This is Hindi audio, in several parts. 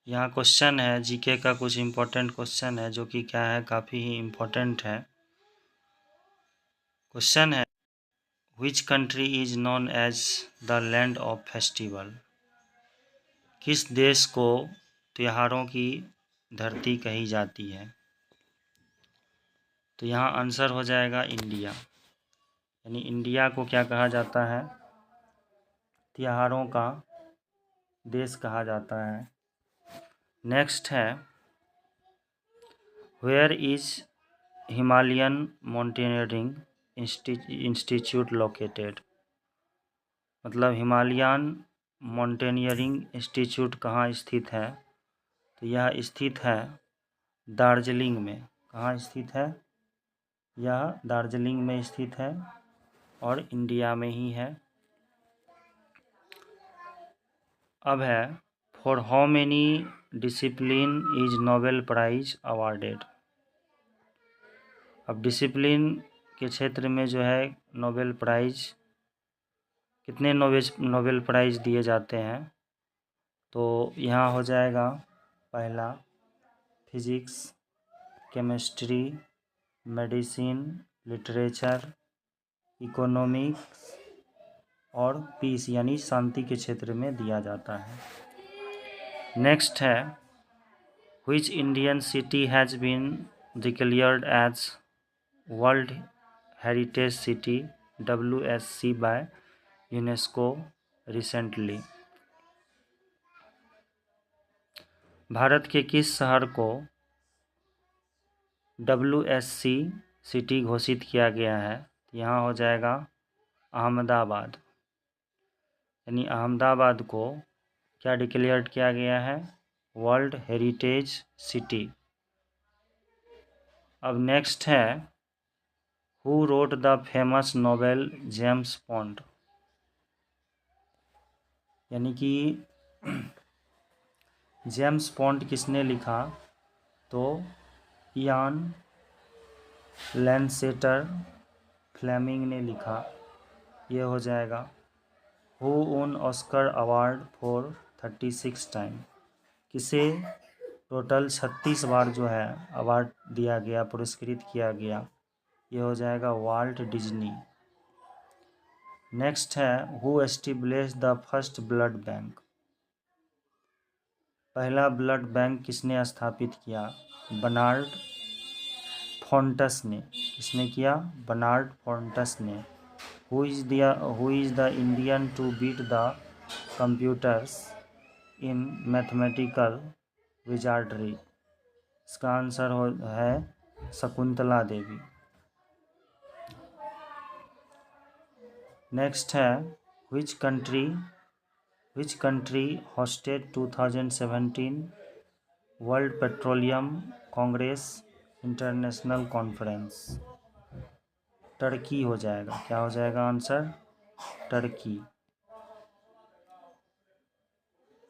यहाँ क्वेश्चन है, जीके का कुछ इम्पोर्टेंट क्वेश्चन है जो कि क्या है, काफ़ी ही इम्पोर्टेंट है। क्वेश्चन है, which country is known as the land of festival? किस देश को त्योहारों की धरती कही जाती है? तो यहाँ आंसर हो जाएगा इंडिया। यानी इंडिया को क्या कहा जाता है? त्योहारों का देश कहा जाता है। नेक्स्ट है, where is Himalayan Mountaineering Institute located? मतलब हिमालयन माउंटेनियरिंग इंस्टीट्यूट कहाँ स्थित है? तो यह स्थित है दार्जिलिंग में। कहाँ स्थित है? यह दार्जिलिंग में स्थित है और इंडिया में ही है। अब है, for how many discipline is Nobel prize awarded? अब डिसिप्लिन के क्षेत्र में जो है नोबेल प्राइज, कितने नोबेल प्राइज दिए जाते हैं? तो यहाँ हो जाएगा पहला physics, chemistry, medicine, literature, economics और पीस यानी शांति के क्षेत्र में दिया जाता है। नेक्स्ट है, which Indian city has been declared as world heritage city WSC by UNESCO recently? भारत के किस शहर को WSC सिटी घोषित किया गया है? यहाँ हो जाएगा अहमदाबाद। यानी अहमदाबाद को क्या डिक्लेयर किया गया है? World heritage city. अब नेक्स्ट है, who wrote the famous novel James bond? यानी कि जेम्स बॉन्ड किसने लिखा? तो इयान लैंसेटर फ्लेमिंग ने लिखा। ये हो जाएगा। Who own Oscar award for 36 time? किसे टोटल 36 बार जो है अवार्ड दिया गया, पुरस्कृत किया गया? ये हो जाएगा वाल्ट डिज्नी। नेक्स्ट है, who established the first blood bank? पहला ब्लड बैंक किसने स्थापित किया? बर्नार्ड फोंटस ने। किसने किया? बर्नार्ड फोंटस ने। Who is the Indian to beat the computers in mathematical wizardry? इसका आंसर है शकुंतला देवी। नेक्स्ट है, which country hosted 2017 world petroleum congress international conference? Turkey हो जाएगा। क्या हो जाएगा आंसर? टर्की।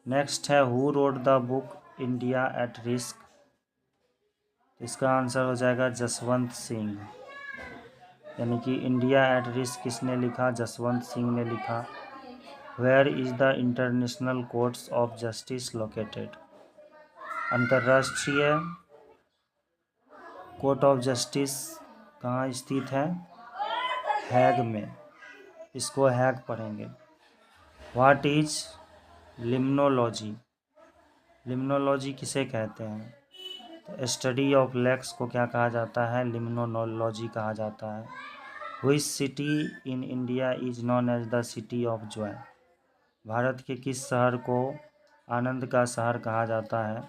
नेक्स्ट है, who wrote the book India at risk? इसका आंसर हो जाएगा जसवंत सिंह। यानी कि इंडिया एट रिस्क किसने लिखा? जसवंत सिंह ने लिखा। Where is the international courts of justice located? अंतर्राष्ट्रीय कोर्ट ऑफ जस्टिस कहाँ स्थित है? हैग में। इसको हैग पढ़ेंगे। What is limnology? लिम्नोलॉजी किसे कहते हैं? तो स्टडी ऑफ लेक्स को क्या कहा जाता है? लिम्नोलॉजी कहा जाता है। Which city in India is known as the city of joy? भारत के किस शहर को आनंद का शहर कहा जाता है?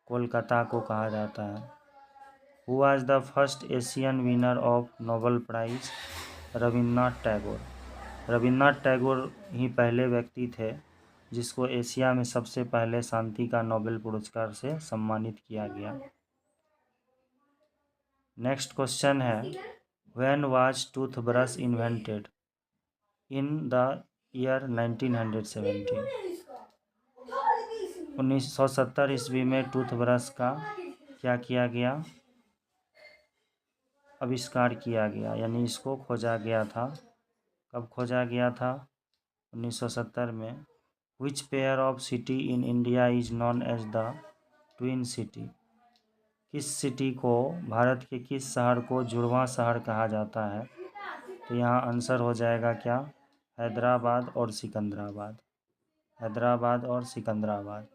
कोलकाता को कहा जाता है। Who was the first Asian winner of Nobel prize? Rabindranath Tagore. Rabindranath Tagore ही पहले व्यक्ति थे जिसको एशिया में सबसे पहले शांति का नोबेल पुरस्कार से सम्मानित किया गया। नेक्स्ट क्वेश्चन है, when was toothbrush invented? In the year 1970? 1970 ईस्वी में टूथब्रश का क्या किया गया? आविष्कार किया गया, यानी इसको खोजा गया था। कब खोजा गया था? 1970 में। Which pair of city in India is known as the twin city? किस सिटी को, भारत के किस शहर को जुड़वां शहर कहा जाता है? तो यहाँ आंसर हो जाएगा क्या? हैदराबाद और सिकंदराबाद। हैदराबाद और Secunderabad.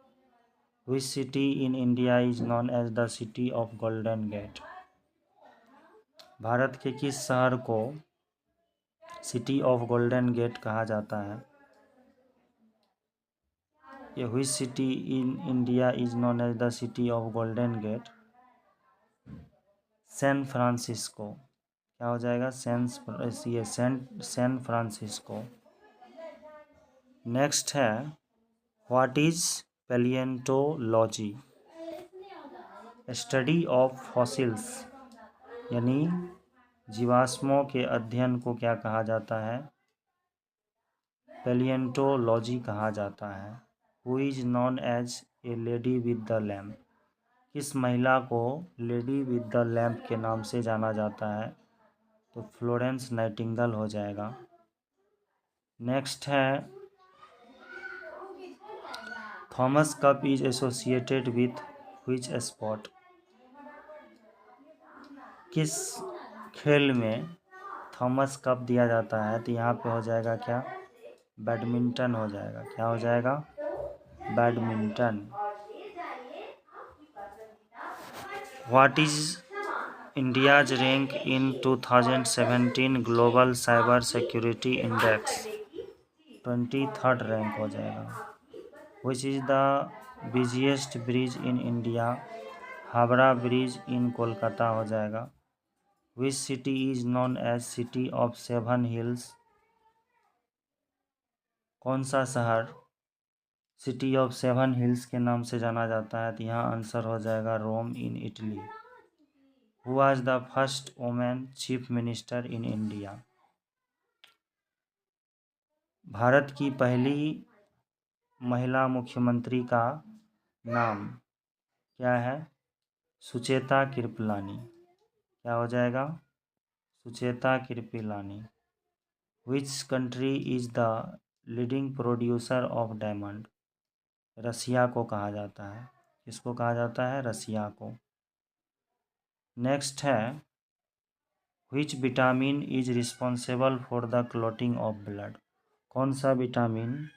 Which city in India is known as the city of golden gate? भारत के किस शहर को सिटी ऑफ गोल्डन गेट कहा जाता है? ये which city in India is known as the city of golden gate? San Francisco. क्या हो जाएगा? San Francisco. नेक्स्ट है, what is palaeontology? Study of fossils, यानी जीवाश्मों के अध्ययन को क्या कहा जाता है? पैलिएंटोलॉजी कहा जाता है। Who is known as a lady with the lamp? किस महिला को लेडी विद द लैम्प के नाम से जाना जाता है? तो फ्लोरेंस नाइटिंगेल हो जाएगा। नेक्स्ट है, Thomas cup is associated with which sport? किस खेल में थॉमस कप दिया जाता है? तो यहाँ पे हो जाएगा क्या? बैडमिंटन हो जाएगा। क्या हो जाएगा? Badminton. What is India's rank in 2017 global cyber security index? 23rd rank हो जाएगा। Which is the busiest bridge in India? Howrah bridge in Kolkata हो जाएगा। Which city is known as city of 7 hills? कौन सा शहर सिटी ऑफ 7 हिल्स के नाम से जाना जाता है? तो यहाँ आंसर हो जाएगा Rome in Italy. Who was the first women chief minister in India? Bharat की पहली महिला मुख्यमंत्री का नाम क्या है? सुचेता कृपलानी। क्या हो जाएगा? Sucheta Kripalani. Which country is the leading producer of diamond? Russia को कहा जाता है। किसको कहा जाता है? रसिया को। नेक्स्ट है, which vitamin is responsible for the clotting of blood? कौन सा विटामिन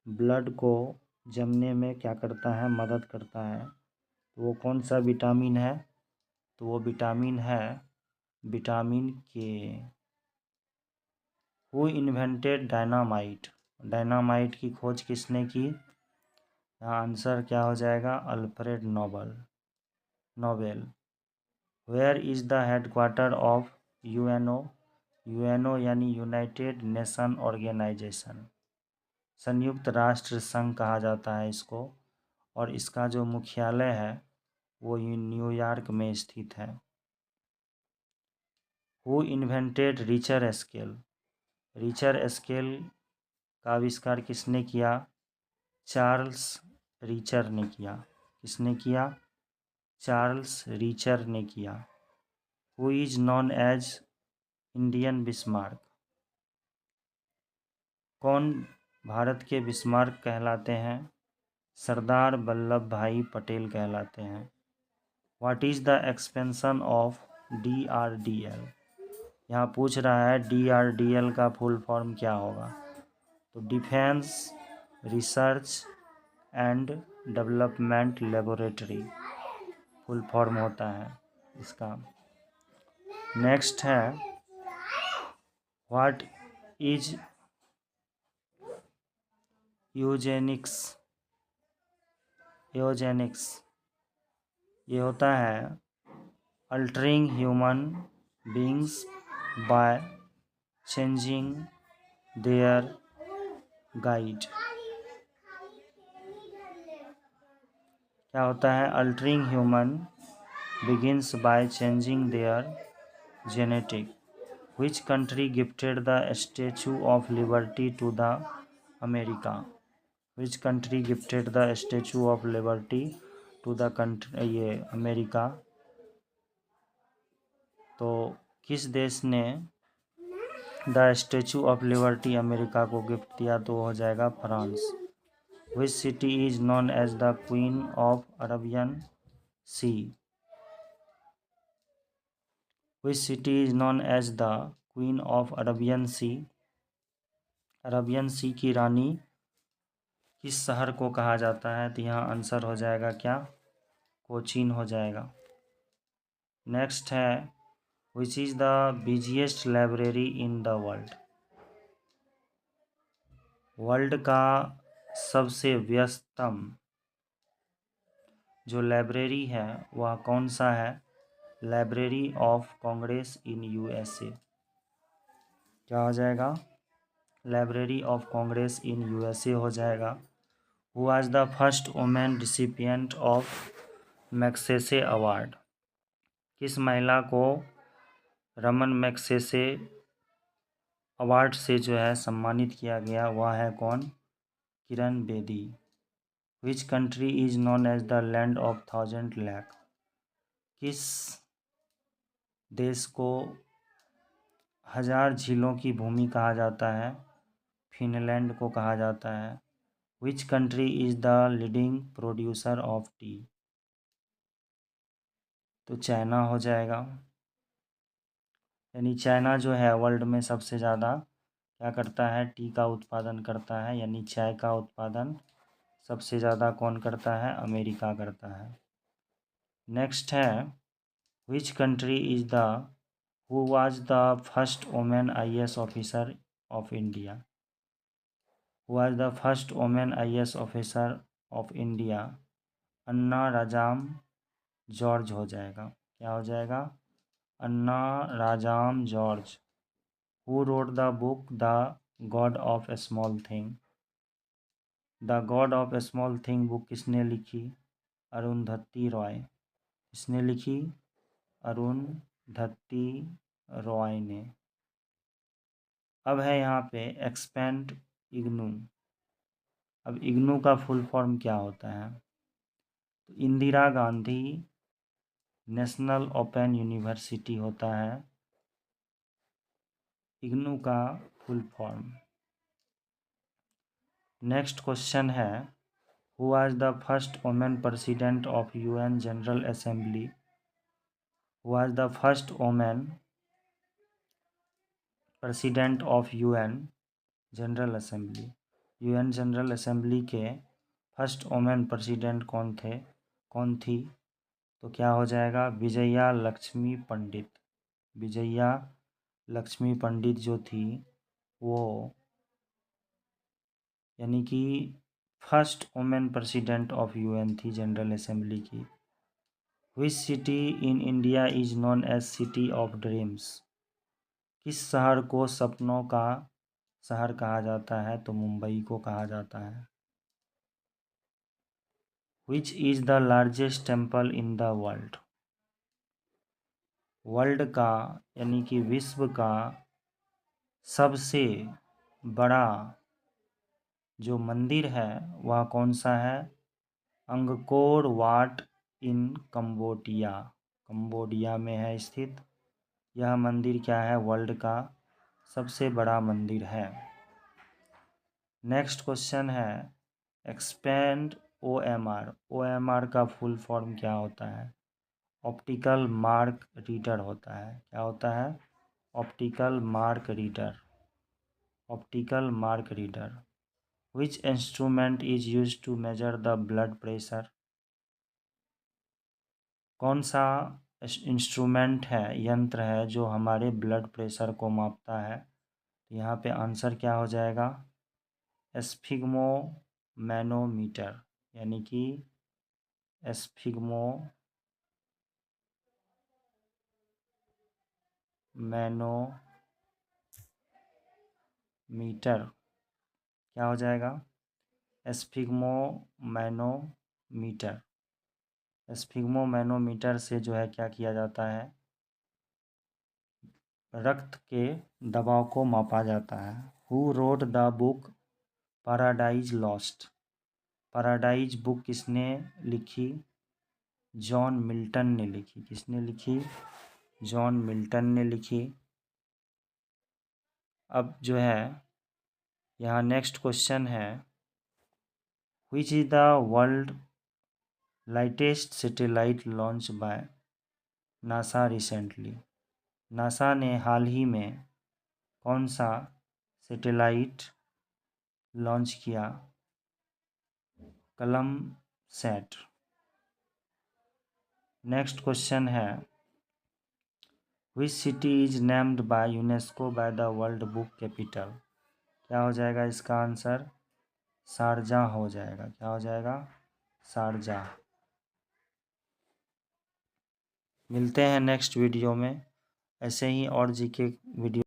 ब्लड को जमने में क्या करता है? मदद करता है। तो वो कौन सा विटामिन है? तो वो विटामिन है विटामिन के। Who invented dynamite? डायनामाइट की खोज किसने की? यहाँ आंसर क्या हो जाएगा? Alfred Nobel. Where is the headquarter of UNO? UNO यानी यूनाइटेड नेशन ऑर्गेनाइजेशन, संयुक्त राष्ट्र संघ कहा जाता है इसको, और इसका जो मुख्यालय है वो न्यूयॉर्क में स्थित है। Who invented Richter scale? Richter scale का आविष्कार किसने किया? चार्ल्स रीचर ने किया। किसने किया? चार्ल्स रीचर ने किया। Who is known as Indian Bismarck? कौन भारत के बिस्मार्क कहलाते हैं? सरदार वल्लभ भाई पटेल कहलाते हैं। What is the expansion of DRDL? यहाँ पूछ रहा है DRDL का फुल फॉर्म क्या होगा? तो defence research and development laboratory full form होता है इसका। नेक्स्ट है, व्हाट इज यूजेनिक्स? ये होता है altering human beings by changing their guide. क्या होता है? Altering human begins by changing their genetic. Which country gifted the Statue of Liberty to the America? Which country gifted the Statue of Liberty to the country ये अमेरिका? तो किस देश ने the statue of liberty America को गिफ्ट दिया? तो हो जाएगा France. Which city is known as the queen of Arabian sea? Which city is known as the queen of Arabian sea? Arabian sea की रानी किस शहर को कहा जाता है? तो यहाँ आंसर हो जाएगा क्या? कोचीन हो जाएगा। नेक्स्ट है which is the busiest library in the world? World का सबसे व्यस्ततम जो लाइब्रेरी है वह कौन सा है? Library of Congress in USA. क्या हो जाएगा? Library of Congress in USA हो जाएगा। Who was the first women recipient of Magsaysay award? किस महिला को रमन मैग्सेसे अवार्ड से जो है सम्मानित किया गया? वह है कौन? Kiran Bedi. Which country is known as the land of thousand lake? किस देश को हजार झीलों की भूमि कहा जाता है? फिनलैंड को कहा जाता है। Which country is the leading producer of T? तो चाइना हो जाएगा। यानी चाइना जो है वर्ल्ड में सबसे ज़्यादा क्या करता है? टी का उत्पादन करता है। यानी चाय का उत्पादन सबसे ज़्यादा कौन करता है? अमेरिका करता है। नेक्स्ट है which country is the who was the first women IAS officer of India? Who was the first women IAS officer of India? Anna Rajam George हो जाएगा। क्या हो जाएगा? Anna Rajam George. Who wrote the book the god of a small thing? The god of a small thing book किसने लिखी? अरुंधति रॉय। किसने लिखी? अरुंधति रॉय ने। अब है यहाँ पे एक्सपेंड इग्नू। अब इग्नू का फुल फॉर्म क्या होता है? तो Indira Gandhi national open university होता है इग्नू का फुल फॉर्म। नेक्स्ट क्वेश्चन है who was the first women president of UN general assembly? Who was the first women president of UN general assembly? UN general assembly के फर्स्ट वुमेन प्रेसिडेंट कौन थी? तो क्या हो जाएगा? विजया लक्ष्मी पंडित। विजया लक्ष्मी पंडित जो थी वो यानी कि first women president of UN थी जनरल असेंबली की। Which city in India is known as city of dreams? किस शहर को सपनों का शहर कहा जाता है? तो मुंबई को कहा जाता है। विच is the largest temple in the world? World का यानी कि विश्व का सबसे बड़ा जो मंदिर है वह कौन सा है? अंगकोर वाट इन कंबोडिया। कंबोडिया में है स्थित। यह मंदिर क्या है? वर्ल्ड का सबसे बड़ा मंदिर है। नेक्स्ट क्वेश्चन है एक्सपेंड ओएमआर। ओएमआर का फुल फॉर्म क्या होता है? ऑप्टिकल मार्क रीडर होता है। क्या होता है? Optical mark reader. Optical mark reader. Which instrument is use to measure the blood pressure? कौन सा इंस्ट्रूमेंट है, यंत्र है जो हमारे ब्लड प्रेशर को मापता है? यहाँ पे आंसर क्या हो जाएगा? एस्फिग्मो मैनोमीटर। यानी कि एस्फिग्मो मैनोमीटर। क्या हो जाएगा? एस्फिग्मो मैनोमीटर। एस्फिग्मो मैनोमीटर से जो है क्या किया जाता है? रक्त के दबाव को मापा जाता है। Who wrote the book paradise lost? Paradise book किसने लिखी? जॉन मिल्टन ने लिखी। किसने लिखी? जॉन मिल्टन ने लिखी। अब जो है यहाँ नेक्स्ट क्वेश्चन है विच is the world lightest satellite launch by NASA recently. NASA ने हाल ही में कौन सा सैटेलाइट लॉन्च किया? कलम सैट। नेक्स्ट क्वेश्चन है विच city is named by UNESCO by the world book capital. क्या हो जाएगा इसका आंसर? शारजाह हो जाएगा। क्या हो जाएगा? शारजाह। मिलते हैं नेक्स्ट वीडियो में। ऐसे ही और जीके वीडियो